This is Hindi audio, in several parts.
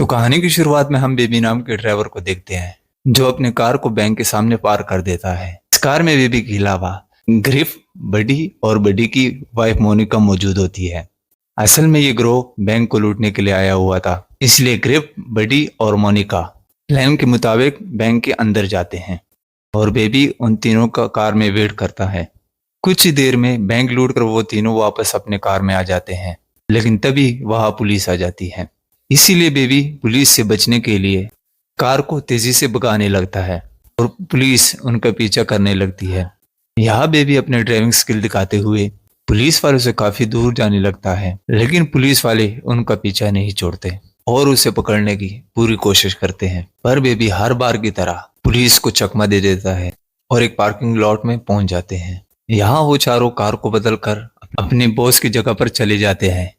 तो कहानी की शुरुआत में हम बेबी नाम के ड्राइवर को देखते हैं जो अपने कार को बैंक के सामने पार कर देता है। इस कार में बेबी के अलावा ग्रिफ, बडी और बडी की वाइफ मोनिका मौजूद होती है। असल में ये ग्रोह बैंक को लूटने के लिए आया हुआ था, इसलिए ग्रिफ, बडी और मोनिका प्लान के मुताबिक बैंक के अंदर जाते हैं और बेबी उन तीनों का कार में वेट करता है। कुछ ही देर में बैंक लूट कर वो तीनों वापस अपने कार में आ जाते हैं, लेकिन तभी वहां पुलिस आ जाती है। इसीलिए बेबी पुलिस से बचने के लिए कार को तेजी से भगाने लगता है और पुलिस उनका पीछा करने लगती है। यहाँ बेबी अपने ड्राइविंग स्किल दिखाते हुए पुलिस वालों से काफी दूर जाने लगता है, लेकिन पुलिस वाले उनका पीछा नहीं छोड़ते और उसे पकड़ने की पूरी कोशिश करते हैं। पर बेबी हर बार की तरह पुलिस को चकमा दे देता है और एक पार्किंग लॉट में पहुंच जाते हैं। यहाँ वो चारों कार को बदलकर अपने बॉस की जगह पर चले जाते हैं,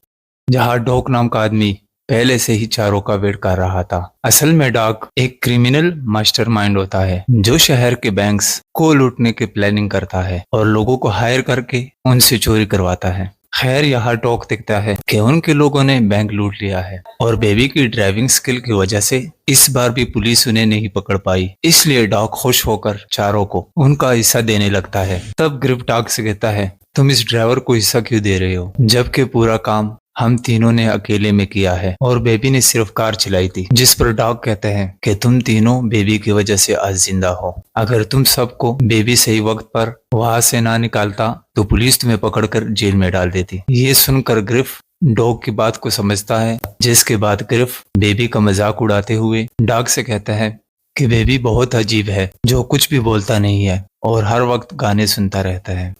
जहाँ डॉग नाम का आदमी पहले से ही चारों का वेट कर रहा था। असल में डॉग एक क्रिमिनल मास्टरमाइंड होता है जो शहर के बैंक्स को लूटने की प्लानिंग करता है और लोगों को हायर करके उनसे चोरी करवाता है। खैर यहाँ डॉग दिखता है कि उनके लोगों ने बैंक लूट लिया है और बेबी की ड्राइविंग स्किल की वजह से इस बार भी पुलिस उन्हें नहीं पकड़ पाई। इसलिए डॉग खुश होकर चारों को उनका हिस्सा देने लगता है। तब ग्रिफ डॉग से कहता है, तुम इस ड्राइवर को हिस्सा क्यों दे रहे हो, जबकि पूरा काम हम तीनों ने अकेले में किया है और बेबी ने सिर्फ कार चलाई थी। जिस पर डॉग कहते हैं कि तुम तीनों बेबी की वजह से आज जिंदा हो। अगर तुम सबको बेबी सही वक्त पर वहां से ना निकालता तो पुलिस तुम्हें पकड़कर जेल में डाल देती। ये सुनकर ग्रिफ डॉग की बात को समझता है, जिसके बाद ग्रिफ बेबी का मजाक उड़ाते हुए डॉग से कहता है कि बेबी बहुत अजीब है, जो कुछ भी बोलता नहीं है और हर वक्त गाने सुनता रहता है।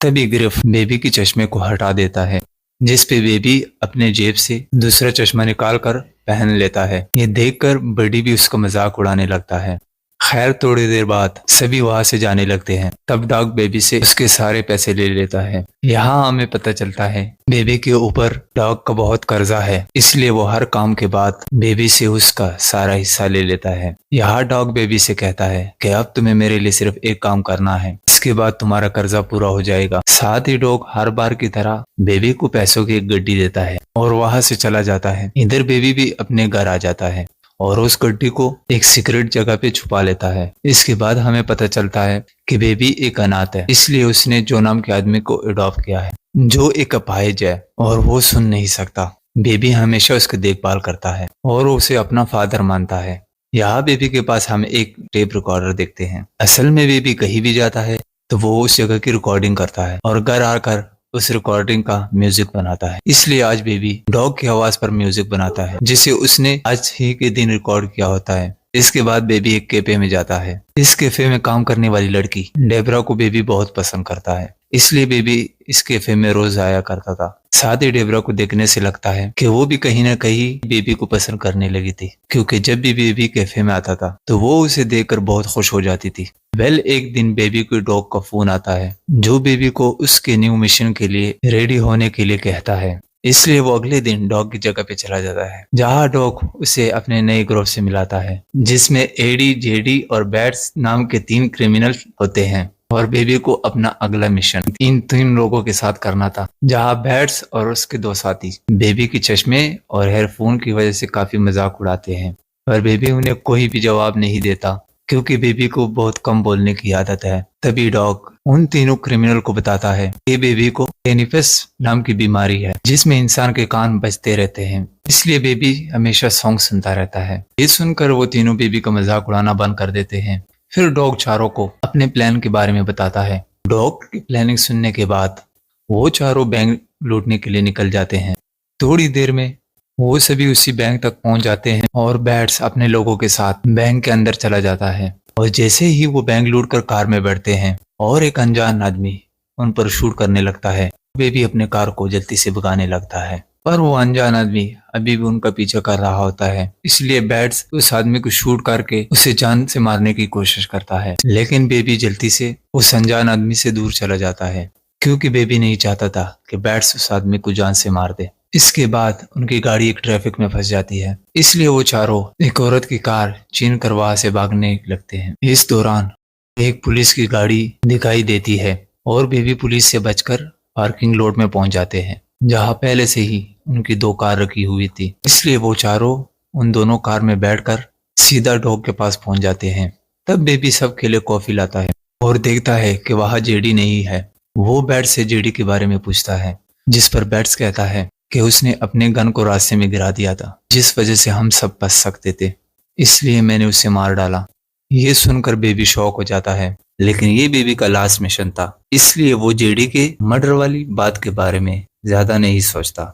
तभी ग्रिफ बेबी की चश्मे को हटा देता है, जिस पे बेबी अपने जेब से दूसरा चश्मा निकाल कर पहन लेता है। ये देखकर बडी भी उसका मजाक उड़ाने लगता है। खैर थोड़ी देर बाद सभी वहां से जाने लगते हैं। तब डॉग बेबी से उसके सारे पैसे ले लेता है। यहाँ हमें पता चलता है बेबी के ऊपर डॉग का बहुत कर्जा है, इसलिए वो हर काम के बाद बेबी से उसका सारा हिस्सा ले लेता है। यहाँ डॉग बेबी से कहता है कि अब तुम्हें मेरे लिए सिर्फ एक काम करना है, इसके बाद तुम्हारा कर्जा पूरा हो जाएगा। साथ ही डॉग हर बार की तरह बेबी को पैसों की एक गड्डी देता है और वहां से चला जाता है। इधर बेबी भी अपने घर आ जाता है और उस गड्डी को एक सीक्रेट जगह पे छुपा लेता है। इसके बाद हमें पता चलता है कि बेबी एक अनाथ है, इसलिए उसने जो नाम के आदमी को अडॉप्ट किया है, जो एक अपाहिज है और वो सुन नहीं सकता। बेबी हमेशा उसकी देखभाल करता है और उसे अपना फादर मानता है। यहाँ बेबी के पास हम एक टेप रिकॉर्डर देखते हैं। असल में बेबी कहीं भी जाता है तो वो उस जगह की रिकॉर्डिंग करता है और घर आकर उस रिकॉर्डिंग का म्यूजिक बनाता है। इसलिए आज बेबी डॉग की आवाज पर म्यूजिक बनाता है, जिसे उसने आज ही के दिन रिकॉर्ड किया होता है। इसके बाद बेबी एक कैफे में जाता है। इस कैफे में काम करने वाली लड़की डेबरा को बेबी बहुत पसंद करता है, इसलिए बेबी इस कैफे में रोज आया करता था। साथ ही डेबरा को देखने से लगता है कि वो भी कहीं ना कहीं बेबी को पसंद करने लगी थी, क्योंकि जब भी बेबी कैफे में आता था तो वो उसे देखकर बहुत खुश हो जाती थी। एक दिन बेबी को डॉग का फोन आता है, जो बेबी को उसके न्यू मिशन के लिए रेडी होने के लिए कहता है। इसलिए वो अगले दिन डॉग की जगह पे चला जाता है, जहाँ डॉग उसे अपने नए ग्रोह से मिलाता है, जिसमें एडी, जेडी और बैट्स नाम के 3 क्रिमिनल होते हैं। और बेबी को अपना अगला मिशन इन 3 लोगों के साथ करना था, जहाँ बैट्स और उसके 2 साथी बेबी की चश्मे और हेयरफोन की वजह से काफी मजाक उड़ाते हैं। पर बेबी उन्हें कोई भी जवाब नहीं देता, क्योंकि बेबी को बहुत कम बोलने की आदत है। तभी डॉग उन तीनों क्रिमिनल को बताता है कि बेबी को टेनिफस नाम की बीमारी है, जिसमें इंसान के कान बजते रहते हैं, इसलिए बेबी हमेशा सॉन्ग सुनता रहता है। ये सुनकर वो तीनों बेबी का मजाक उड़ाना बंद कर देते हैं। फिर डॉग चारों को अपने प्लान के बारे में बताता है। डॉग की प्लानिंग सुनने के बाद वो चारों बैंक लूटने के लिए निकल जाते हैं। थोड़ी देर में वो सभी उसी बैंक तक पहुंच जाते हैं और बैट्स अपने लोगों के साथ बैंक के अंदर चला जाता है। और जैसे ही वो बैंक लूट कर कार में बैठते हैं और एक अनजान आदमी उन पर शूट करने लगता है, बेबी अपने कार को जल्दी से भगाने लगता है। पर वो अनजान आदमी अभी भी उनका पीछा कर रहा होता है, इसलिए बैट्स उस आदमी को शूट करके उसे जान से मारने की कोशिश करता है। लेकिन बेबी जल्दी से उस अनजान आदमी से दूर चला जाता है, क्योंकि बेबी नहीं चाहता था कि बैट्स उस आदमी को जान से मार दे। इसके बाद उनकी गाड़ी एक ट्रैफिक में फंस जाती है, इसलिए वो चारों एक औरत की कार छीन कर वहां से भागने लगते हैं। इस दौरान एक पुलिस की गाड़ी दिखाई देती है और बेबी पुलिस से बचकर पार्किंग लॉट में पहुंच जाते हैं, जहां पहले से ही उनकी 2 कार रखी हुई थी। इसलिए वो चारों उन दोनों कार में बैठकर सीधा डॉग के पास पहुंच जाते हैं। तब बेबी सबके लिए कॉफी लाता है और देखता है कि वहां जेडी नहीं है। वो बैट्स से जेडी के बारे में पूछता है, जिस पर बैट्स कहता है कि उसने अपने गन को रास्ते में गिरा दिया था, जिस वजह से हम सब बच सकते थे, इसलिए मैंने उसे मार डाला। ये सुनकर बेबी शॉक हो जाता है, लेकिन ये बेबी का लास्ट मिशन था, इसलिए वो जेडी के मर्डर वाली बात के बारे में ज्यादा नहीं सोचता।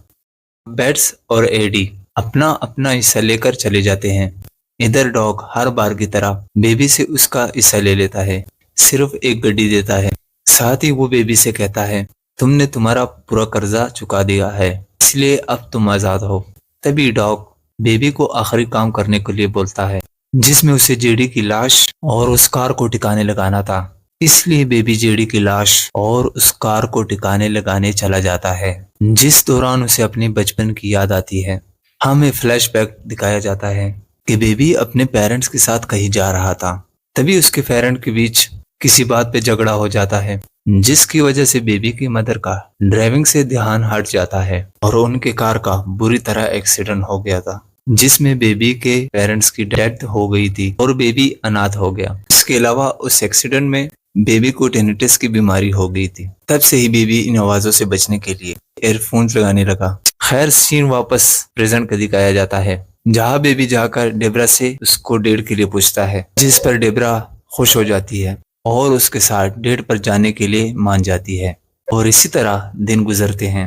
बैट्स और एडी अपना अपना हिस्सा लेकर चले जाते हैं। इधर डॉग हर बार की तरह बेबी से उसका हिस्सा ले लेता है, सिर्फ एक गड्डी देता है। साथ ही वो बेबी से कहता है, तुमने तुम्हारा पूरा कर्जा चुका दिया है, इसलिए अब तुम आजाद हो। तभी डॉग बेबी को आखिरी काम करने के लिए बोलता है, जिसमें उसे जेडी की लाश और उस कार को ठिकाने लगाना था। इसलिए बेबी जेडी की लाश और उस कार को ठिकाने लगाने चला जाता है, जिस दौरान उसे अपने बचपन की याद आती है। हमें फ्लैशबैक दिखाया जाता है कि बेबी अपने पेरेंट्स के साथ कहीं जा रहा था। तभी उसके पेरेंट के बीच किसी बात पे झगड़ा हो जाता है, जिसकी वजह से बेबी की मदर का ड्राइविंग से ध्यान हट जाता है और उनके कार का बुरी तरह एक्सीडेंट हो गया था, जिसमें बेबी के पेरेंट्स की डेथ हो गई थी और बेबी अनाथ हो गया। इसके अलावा उस एक्सीडेंट में बेबी को टेनिटस की बीमारी हो गई थी। तब से ही बेबी इन आवाजों से बचने के लिए एयरफोन्स लगाने लगा। खैर सीन वापस प्रेजेंट का दिखाया जाता है, जहाँ बेबी जाकर डेबरा से उसको डेट के लिए पूछता है, जिस पर डेबरा खुश हो जाती है और उसके साथ डेट पर जाने के लिए मान जाती है। और इसी तरह दिन गुजरते हैं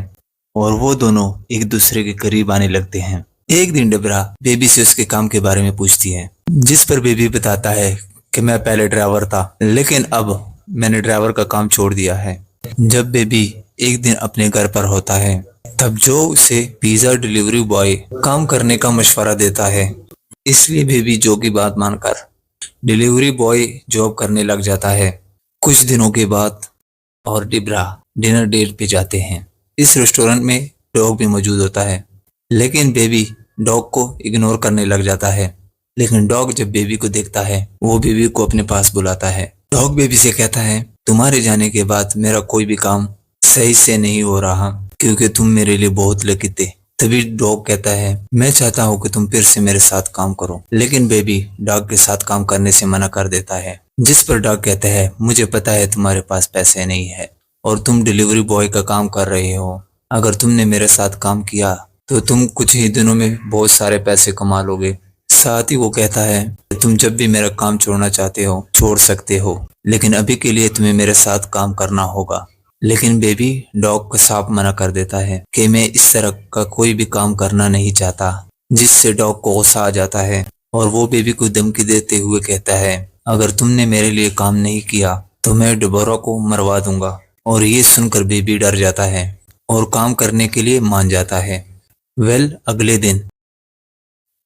और वो दोनों एक दूसरे के करीब आने लगते हैं। एक दिन डेबरा बेबी से उसके काम के बारे में पूछती है, जिस पर बेबी बताता है कि मैं पहले ड्राइवर था, लेकिन अब मैंने ड्राइवर का काम छोड़ दिया है। जब बेबी एक दिन अपने घर पर होता है, तब जो उसे पिज्जा डिलीवरी बॉय काम करने का मशवरा देता है, इसलिए बेबी जो की बात मानकर डिलीवरी बॉय जॉब करने लग जाता है। कुछ दिनों के बाद और डेबरा डिनर डेट पे जाते हैं। इस रेस्टोरेंट में डॉग भी मौजूद होता है, लेकिन बेबी डॉग को इग्नोर करने लग जाता है। लेकिन डॉग जब बेबी को देखता है, वो बेबी को अपने पास बुलाता है। डॉग बेबी से कहता है, तुम्हारे जाने के बाद मेरा कोई भी काम सही से नहीं हो रहा, क्योंकि तुम मेरे लिए बहुत लकी थे। तभी डॉग कहता है, मैं चाहता हूँ कि तुम फिर से मेरे साथ काम करो। लेकिन बेबी डॉग के साथ काम करने से मना कर देता है, जिस पर डॉग कहता है, मुझे पता है तुम्हारे पास पैसे नहीं है और तुम डिलीवरी बॉय का काम कर रहे हो। अगर तुमने मेरे साथ काम किया तो तुम कुछ ही दिनों में बहुत सारे पैसे कमा लोगे। साथ ही वो कहता है, तुम जब भी मेरा काम छोड़ना चाहते हो छोड़ सकते हो, लेकिन अभी के लिए तुम्हें मेरे साथ काम करना होगा। लेकिन बेबी डॉग को साफ मना कर देता है कि मैं इस तरह का कोई भी काम करना नहीं चाहता, जिससे डॉग को गुस्सा आ जाता है और वो बेबी को धमकी देते हुए कहता है, अगर तुमने मेरे लिए काम नहीं किया तो मैं डेबोरा को मरवा दूंगा। और ये सुनकर बेबी डर जाता है और काम करने के लिए मान जाता है। अगले दिन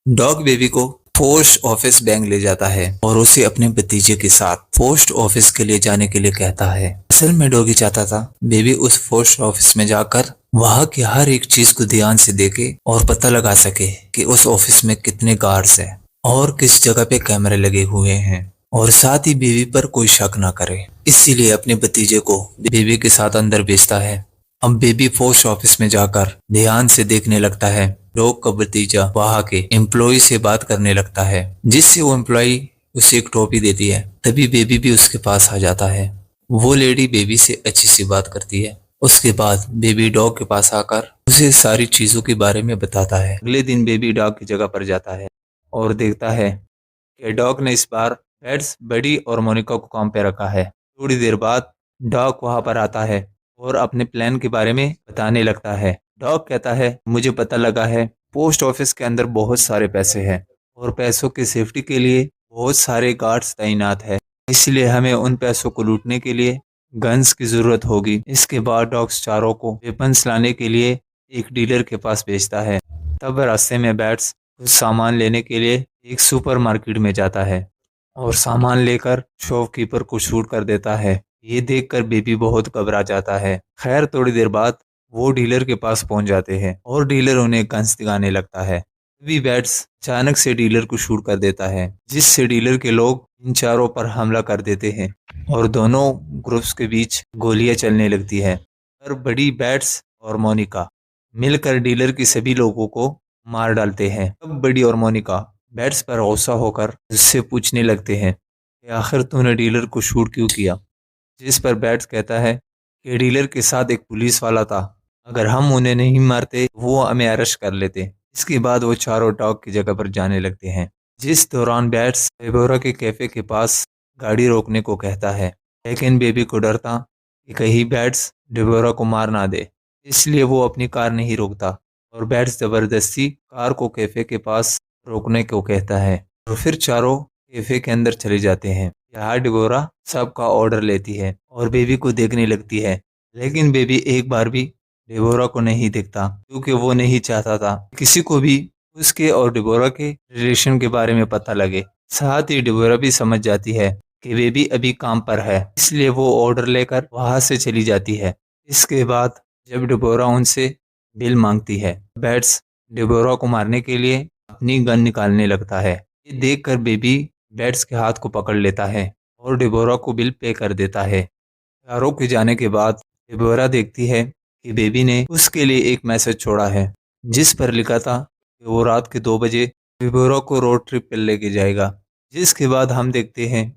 डॉग बेबी को पोस्ट ऑफिस बैंक ले जाता है और उसे अपने भतीजे के साथ पोस्ट ऑफिस के लिए जाने के लिए कहता है। असल में डॉगी चाहता था बेबी उस पोस्ट ऑफिस में जाकर वहां की हर एक चीज को ध्यान से देखे और पता लगा सके कि उस ऑफिस में कितने गार्ड्स हैं और किस जगह पे कैमरे लगे हुए हैं, और साथ ही बेबी पर कोई शक ना करे। इसीलिए अपने भतीजे को बेबी के साथ अंदर भेजता है। अब बेबी पोस्ट ऑफिस में जाकर ध्यान से देखने लगता है। डॉग का भतीजा वहां के एम्प्लॉय से बात करने लगता है, जिससे वो एम्प्लॉय उसे एक टोपी देती है। तभी बेबी भी उसके पास आ जाता है। वो लेडी बेबी से अच्छी सी बात करती है। उसके बाद बेबी डॉग के पास आकर उसे सारी चीजों के बारे में बताता है। अगले दिन बेबी डॉग की जगह पर जाता है और देखता है कि डॉग ने इस बार पेट्स बडी और मोनिका को काम पे रखा है। थोड़ी देर बाद डॉग वहां पर आता है और अपने प्लान के बारे में बताने लगता है। डॉग कहता है, मुझे पता लगा है पोस्ट ऑफिस के अंदर बहुत सारे पैसे हैं और पैसों की सेफ्टी के लिए बहुत सारे गार्ड्स तैनात है, इसलिए हमें उन पैसों को लूटने के लिए गन्स की जरूरत होगी। इसके बाद डॉग्स चारों को वेपन्स लाने के लिए एक डीलर के पास भेजता है। तब रास्ते में बैट्स कुछ सामान लेने के लिए एक सुपरमार्केट में जाता है और सामान लेकर शॉपकीपर को शूट कर देता है। ये देखकर बेबी बहुत घबरा जाता है। खैर थोड़ी देर बाद वो डीलर के पास पहुंच जाते हैं और डीलर उन्हें गन्स दिखाने लगता है। तभी बैट्स अचानक से डीलर को शूट कर देता है, जिससे डीलर के लोग इन चारों पर हमला कर देते हैं और दोनों ग्रुप्स के बीच गोलियां चलने लगती है। और बड़ी बैट्स और मोनिका मिलकर डीलर के सभी लोगों को मार डालते हैं। तब बडी और मोनिका बैट्स पर गुस्सा होकर उससे पूछने लगते हैं कि आखिर तूने डीलर को शूट क्यों किया। जिस पर बैट्स कहता है कि डीलर के साथ एक पुलिस वाला था, अगर हम उन्हें नहीं मारते वो हमें अरेस्ट कर लेते। इसके बाद वो चारों डॉग की जगह पर जाने लगते हैं। जिस दौरान बैट्स डेबोरा के कैफे के पास गाड़ी रोकने को कहता है, लेकिन बेबी को डर था कि कहीं बैट्स डेबोरा को मार ना दे, इसलिए वो अपनी कार नहीं रोकता और बैट्स जबरदस्ती कार को कैफे के पास रोकने को कहता है और फिर चारों कैफे के अंदर चले जाते हैं। यहाँ डिबोरा सबका ऑर्डर लेती है और बेबी को देखने लगती है, लेकिन बेबी एक बार भी डिबोरा को नहीं देखता क्योंकि वो नहीं चाहता था किसी को भी उसके और डिबोरा के रिलेशन के बारे में पता लगे। साथ ही डिबोरा भी समझ जाती है कि बेबी अभी काम पर है, इसलिए वो ऑर्डर लेकर वहां से चली जाती है। इसके बाद जब डिबोरा उनसे बिल मांगती है, बैट्स डिबोरा को मारने के लिए अपनी गन निकालने लगता है। ये देखकर बेबी बैट्स के हाथ को पकड़ लेता है और डिबोरा को बिल पे कर देता है। चारों के जाने के बाद डिबोरा देखती है कि बेबी ने उसके लिए एक मैसेज छोड़ा है, जिस पर लिखा था कि वो रात के 2 बजे डिबोरा को रोड ट्रिप पर लेके जाएगा। जिसके बाद हम देखते हैं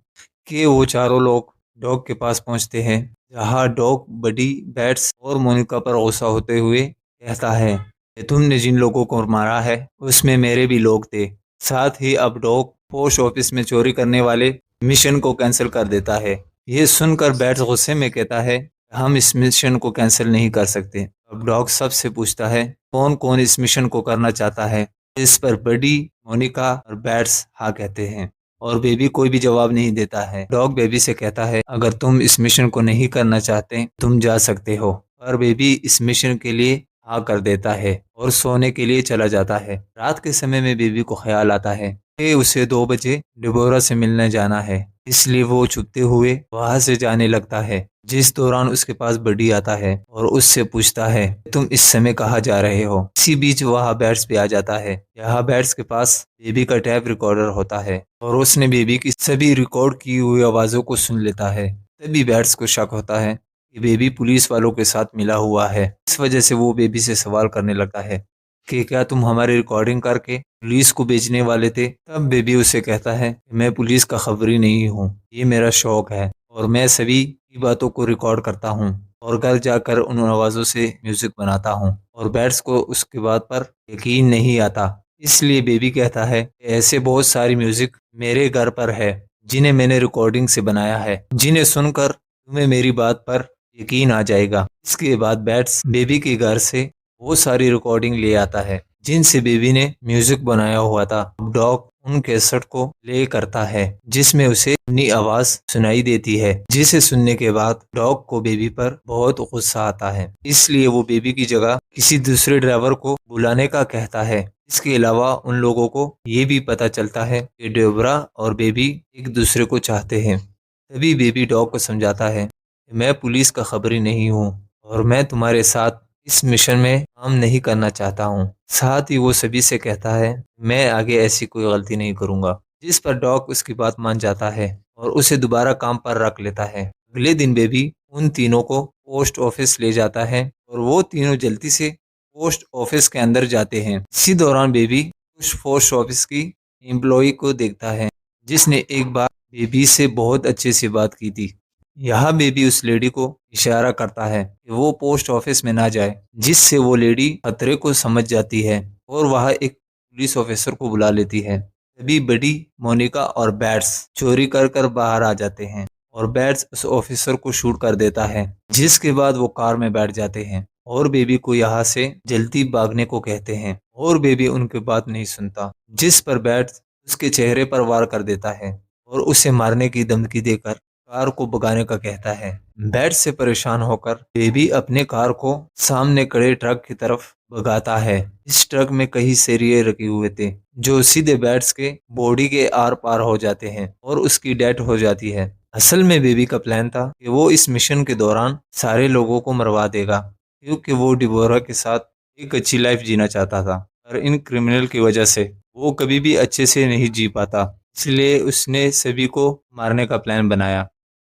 कि वो चारों लोग डॉग के पास पहुंचते हैं, जहाँ डॉग बडी, बैट्स और मोनिका पर गुस्सा होते हुए कहता है कि तुमने जिन लोगों को मारा है उसमें मेरे भी लोग थे। साथ ही अब डॉग पोस्ट ऑफिस में चोरी करने वाले मिशन को कैंसिल कर देता है। ये सुनकर बैट्स गुस्से में कहता है हम इस मिशन को कैंसिल नहीं कर सकते। अब डॉग सबसे पूछता है कौन कौन इस मिशन को करना चाहता है। इस पर बडी, मोनिका और बैट्स हाँ कहते हैं और बेबी कोई भी जवाब नहीं देता है। डॉग बेबी से कहता है अगर तुम इस मिशन को नहीं करना चाहते तुम जा सकते हो, पर बेबी इस मिशन के लिए हाँ कर देता है और सोने के लिए चला जाता है। रात के समय में बेबी को ख्याल आता है कि उसे 2 बजे डिबोरा से मिलने जाना है, इसलिए वो छुपते हुए वहां से जाने लगता है। जिस दौरान उसके पास बडी आता है और उससे पूछता है तुम इस समय कहाँ जा रहे हो। इसी बीच वहाँ बैट्स भी आ जाता है। यहाँ बैट्स के पास बेबी का टैप रिकॉर्डर होता है और उसने बेबी की सभी रिकॉर्ड की हुई आवाजों को सुन लेता है। तभी बैट्स को शक होता है कि बेबी पुलिस वालों के साथ मिला हुआ है। इस वजह से वो बेबी से सवाल करने लगता है कि क्या तुम हमारी रिकॉर्डिंग करके पुलिस को बेचने वाले थे। तब बेबी उसे कहता है मैं पुलिस का खबरी नहीं हूँ, ये मेरा शौक है और मैं सभी की बातों को रिकॉर्ड करता हूँ और घर जाकर उन आवाज़ों से म्यूजिक बनाता हूँ। और बैट्स को उसके बात पर यकीन नहीं आता, इसलिए बेबी कहता है ऐसे बहुत सारी म्यूजिक मेरे घर पर है जिन्हें मैंने रिकॉर्डिंग से बनाया है, जिन्हें सुनकर तुम्हें मेरी बात पर यकीन आ जाएगा। इसके बाद बैट्स बेबी के घर से बहुत सारी रिकॉर्डिंग ले आता है जिनसे बेबी ने म्यूजिक बनाया हुआ था। डॉग उन कैसेट को प्ले करता है जिसमें उसे अपनी आवाज सुनाई देती है, जिसे सुनने के बाद डॉग को बेबी पर बहुत गुस्सा आता है, इसलिए वो बेबी की जगह किसी दूसरे ड्राइवर को बुलाने का कहता है। इसके अलावा उन लोगों को ये भी पता चलता है कि डेबरा और बेबी एक दूसरे को चाहते हैं। तभी बेबी डॉग को समझाता है कि मैं पुलिस का खबरी नहीं हूँ और मैं तुम्हारे साथ इस मिशन में काम नहीं करना चाहता हूँ। साथ ही वो सभी से कहता है मैं आगे ऐसी कोई गलती नहीं करूँगा। जिस पर डॉग उसकी बात मान जाता है और उसे दोबारा काम पर रख लेता है। अगले दिन बेबी उन तीनों को पोस्ट ऑफिस ले जाता है और वो तीनों जल्दी से पोस्ट ऑफिस के अंदर जाते हैं। इसी दौरान बेबी उस पोस्ट ऑफिस की एम्प्लॉय को देखता है जिसने एक बार बेबी से बहुत अच्छे से बात की थी। यहाँ बेबी उस लेडी को इशारा करता है कि वो पोस्ट ऑफिस में ना जाए, जिससे वो लेडी खतरे को समझ जाती है और वह एक पुलिस ऑफिसर को बुला लेती है। तभी बडी, मोनिका और बैट्स चोरी कर कर बाहर आ जाते हैं और बैट्स उस ऑफिसर को शूट कर देता है, जिसके बाद वो कार में बैठ जाते हैं और बेबी को यहाँ से जल्दी भागने को कहते हैं और बेबी उनकी बात नहीं सुनता, जिस पर बैट्स उसके चेहरे पर वार कर देता है और उसे मारने की धमकी देकर कार को भगाने का कहता है। बैट से परेशान होकर बेबी अपने कार को सामने खड़े ट्रक की तरफ भगाता है। इस ट्रक में कई सरिये रखे हुए थे जो सीधे बैट्स के बॉडी के आर पार हो जाते हैं और उसकी डेथ हो जाती है। असल में बेबी का प्लान था कि वो इस मिशन के दौरान सारे लोगों को मरवा देगा, क्योंकि वो डिबोरा के साथ एक अच्छी लाइफ जीना चाहता था और इन क्रिमिनल की वजह से वो कभी भी अच्छे से नहीं जी पाता, इसलिए उसने सभी को मारने का प्लान बनाया।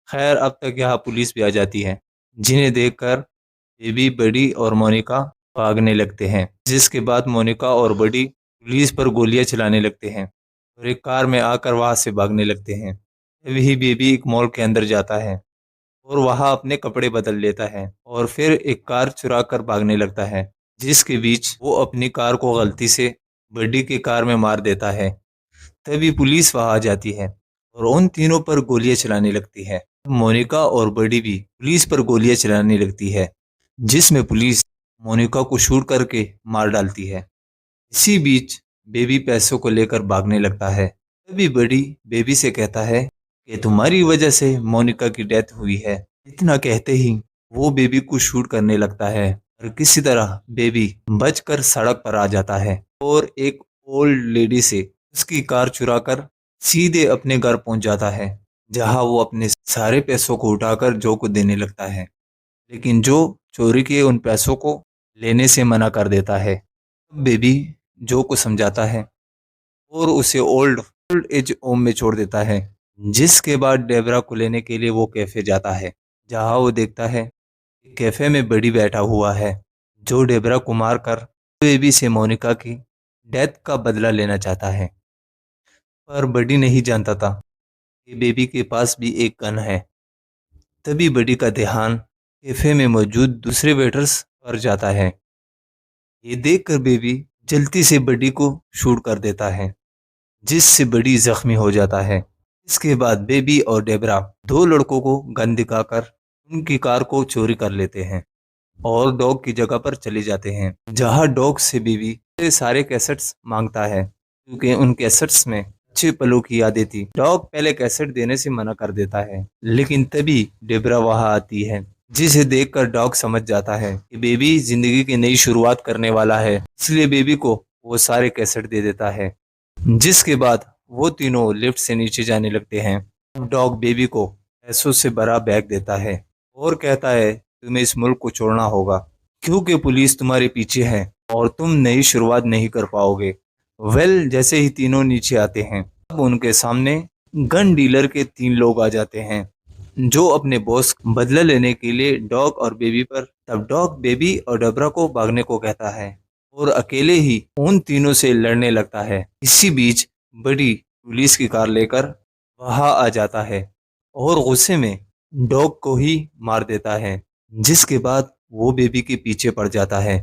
खैर अब तक यहाँ पुलिस भी आ जाती है, जिन्हें देखकर बेबी, बडी और मोनिका भागने लगते हैं, जिसके बाद मोनिका और बडी पुलिस पर गोलियां चलाने लगते हैं और एक कार में आकर वहां से भागने लगते हैं। तभी बेबी एक मॉल के अंदर जाता है और वहां अपने कपड़े बदल लेता है और फिर एक कार चुरा कर भागने लगता है, जिसके बीच वो अपनी कार को गलती से बडी की कार में मार देता है। तभी पुलिस वहां आ जाती है और उन तीनों पर गोलियां चलाने लगती है। मोनिका और बडी भी पुलिस पर गोलियां चलाने लगती है, जिसमें पुलिस मोनिका को शूट करके मार डालती है। इसी बीच बेबी पैसों को लेकर भागने लगता है। तभी बड़ी बेबी से कहता है कि तुम्हारी वजह से मोनिका की डेथ हुई है। इतना कहते ही वो बेबी को शूट करने लगता है और किसी तरह बेबी बचकर सड़क पर आ जाता है और एक ओल्ड लेडी से उसकी कार चुराकर सीधे अपने घर पहुंच जाता है, जहां वो अपने सारे पैसों को उठाकर जो को देने लगता है। लेकिन जो चोरी किए उन पैसों को लेने से मना कर देता है। बेबी जो को समझाता है और उसे ओल्ड ओल्ड एज होम में छोड़ देता है, जिसके बाद डेबरा को लेने के लिए वो कैफे जाता है, जहां वो देखता है कि कैफे में बड़ी बैठा हुआ है, जो डेबरा को मारकर बेबी से मोनिका की डेथ का बदला लेना चाहता है। पर बडी नहीं जानता था कि बेबी के पास भी एक गन है। तभी बडी का ध्यान कैफे में मौजूद दूसरे वेटर्स पर जाता है। ये देखकर बेबी जल्दी से बडी को शूट कर देता है, जिससे बडी जख्मी हो जाता है। इसके बाद बेबी और डेबरा दो लड़कों को गन दिखाकर उनकी कार को चोरी कर लेते हैं और डॉग की जगह पर चले जाते हैं, जहां डॉग से बेबी सारे कैसेट्स मांगता है, क्योंकि उन कैसेट्स में अच्छे पलों की यादें थी। डॉग पहले कैसेट देने से मना कर देता है, लेकिन तभी डेबरा वहां आती है, जिसे देखकर डॉग समझ जाता है कि बेबी जिंदगी की नई शुरुआत करने वाला है, इसलिए बेबी को वो सारे कैसेट दे देता है। जिसके बाद वो तीनों लिफ्ट से नीचे जाने लगते हैं। डॉग बेबी को पैसों से भरा बैग देता है और कहता है तुम्हें इस मुल्क को छोड़ना होगा, क्योंकि पुलिस तुम्हारे पीछे है और तुम नई शुरुआत नहीं कर पाओगे। जैसे ही तीनों नीचे आते हैं, अब उनके सामने गन डीलर के तीन लोग आ जाते हैं, जो अपने बॉस का बदला लेने के लिए डॉग और बेबी पर। तब डॉग बेबी और डबरा को भागने को कहता है और अकेले ही उन तीनों से लड़ने लगता है। इसी बीच बड़ी पुलिस की कार लेकर वहां आ जाता है और गुस्से में डॉग को ही मार देता है, जिसके बाद वो बेबी के पीछे पड़ जाता है।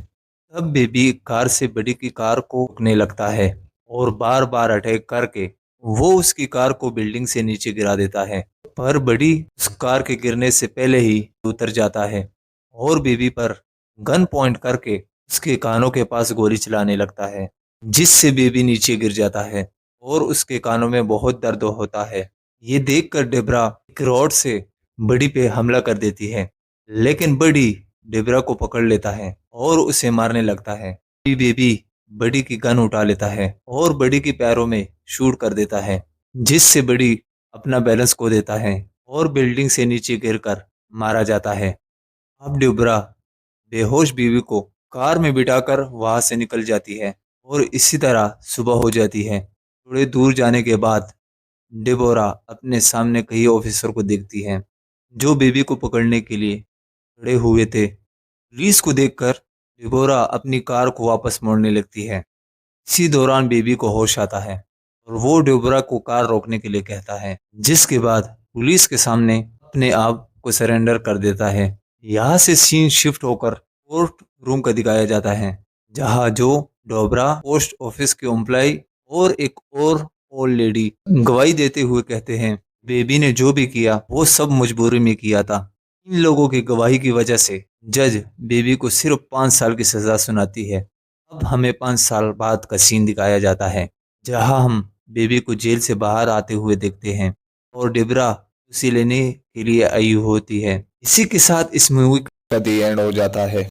तब बेबी कार से बड़ी की कार को रोकने लगता है और बार बार अटैक करके वो उसकी कार को बिल्डिंग से नीचे गिरा देता है। पर बड़ी उस कार के गिरने से पहले ही उतर जाता है और बेबी पर गन पॉइंट करके उसके कानों के पास गोली चलाने लगता है, जिससे बेबी नीचे गिर जाता है और उसके कानों में बहुत दर्द होता है। ये देखकर डेबरा एक रॉड से बड़ी पे हमला कर देती है, लेकिन बड़ी डेबरा को पकड़ लेता है और उसे मारने लगता है। बेबी बड़ी की गन उठा लेता है और बड़ी की पैरों में शूट कर देता है, जिससे बड़ी अपना बैलेंस खो देता है और बिल्डिंग से नीचे गिरकर मारा जाता है। अब डेबरा बेहोश बीवी को कार में बिठाकर वहां से निकल जाती है और इसी तरह सुबह हो जाती है। थोड़े दूर जाने के बाद डेबोरा अपने सामने कई ऑफिसर को देखती है, जो बेबी को पकड़ने के लिए खड़े हुए थे। पुलिस को देखकर डेबोरा अपनी कार को वापस मोड़ने लगती है। इसी दौरान बेबी को होश आता है और वो डेबोरा को कार रोकने के लिए कहता है, जिसके बाद पुलिस के सामने अपने आप को सरेंडर कर देता है। यहाँ से सीन शिफ्ट होकर कोर्ट रूम का दिखाया जाता है, जहाँ जो डोबरा पोस्ट ऑफिस के एम्प्लॉय और एक और ओल्ड लेडी गवाही देते हुए कहते हैं बेबी ने जो भी किया वो सब मजबूरी में किया था। इन लोगों की गवाही की वजह से जज बेबी को सिर्फ 5 साल की सजा सुनाती है। अब हमें 5 साल बाद का सीन दिखाया जाता है, जहां हम बेबी को जेल से बाहर आते हुए देखते हैं और डेबरा उसे लेने के लिए आई होती है। इसी के साथ इस मूवी का दी एंड हो जाता है।